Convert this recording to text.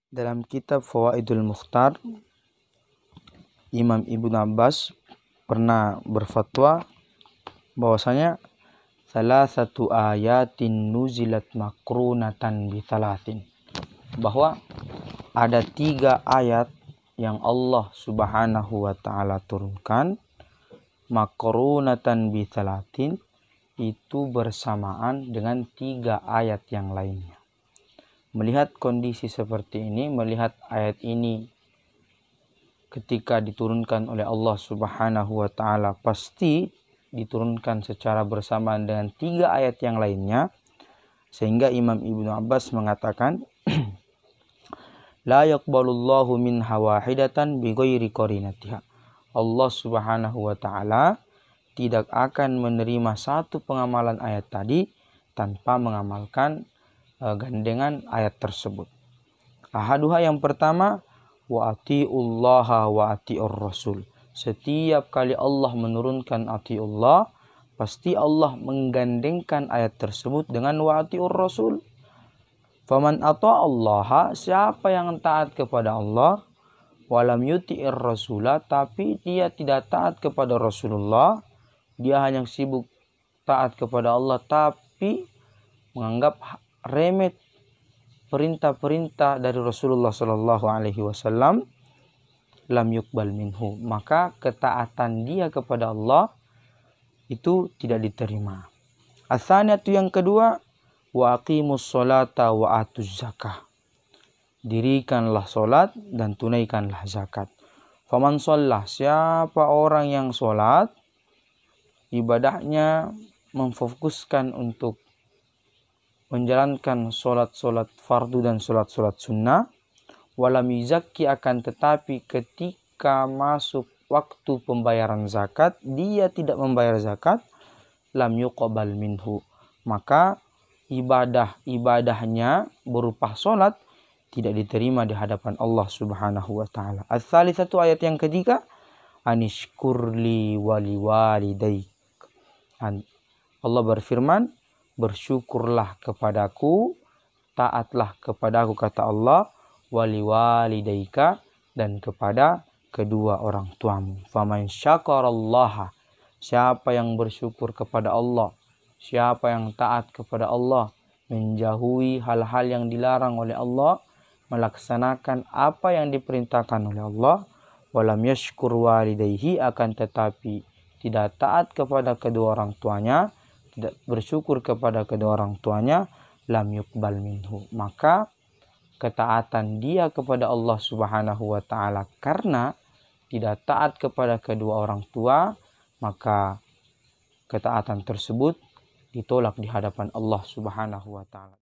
Dalam kitab Fawaidul Mukhtar, Imam Ibnu Abbas pernah berfatwa bahwasanya salah satu ayatin nuzilat makrunatan bithalathin, bahwa ada 3 ayat yang Allah Subhanahu wa ta'ala turunkan makrunatan bithalathin, itu bersamaan dengan 3 ayat yang lainnya. Melihat kondisi seperti ini, melihat ayat ini ketika diturunkan oleh Allah Subhanahu wa ta'ala pasti diturunkan secara bersamaan dengan 3 ayat yang lainnya, sehingga Imam Ibnu Abbas mengatakan la yaqbalullahu minha wahidatan bighairi qarinatiha. Allah Subhanahu wa ta'ala tidak akan menerima satu pengamalan ayat tadi tanpa mengamalkan gandengan ayat tersebut. Ahaduha, yang pertama, wa atiullaha wa atiur rasul. Setiap kali Allah menurunkan atiullah, pasti Allah menggandengkan ayat tersebut dengan wa atiur rasul. Faman ata'allaha, siapa yang taat kepada Allah, walam yuti'ir rasulah, tapi dia tidak taat kepada Rasulullah, dia hanya sibuk taat kepada Allah tapi menganggap remeh perintah-perintah dari Rasulullah Sallallahu Alaihi Wasallam, lam yukbal minhu, maka ketaatan dia kepada Allah itu tidak diterima. Atsaniyatu, yang kedua, wa aqimus sholata wa atuz zakah. Dirikanlah solat dan tunaikanlah zakat. Faman shollah, siapa orang yang solat, ibadahnya memfokuskan untuk menjalankan solat-solat fardu dan solat-solat sunnah, walam yuzakki, akan tetapi ketika masuk waktu pembayaran zakat dia tidak membayar zakat, lam yuqbal minhu, maka ibadahnya berupa solat tidak diterima di hadapan Allah Subhanahu wa ta'ala. Ats-tsalitsatu, ayat yang ketiga, anishkurli waliwalidaik. Allah berfirman, bersyukurlah kepadaku, taatlah kepadaku, kata Allah, waliwalidaika, dan kepada kedua orang tuamu. Faman syakarallaha, siapa yang bersyukur kepada Allah, siapa yang taat kepada Allah, menjauhi hal-hal yang dilarang oleh Allah, melaksanakan apa yang diperintahkan oleh Allah, walam yashkur walidayhi, akan tetapi tidak taat kepada kedua orang tuanya, tidak bersyukur kepada kedua orang tuanya, lam yuqbal minhu, maka ketaatan dia kepada Allah Subhanahu wa ta'ala karena tidak taat kepada kedua orang tua, maka ketaatan tersebut ditolak di hadapan Allah Subhanahu wa ta'ala.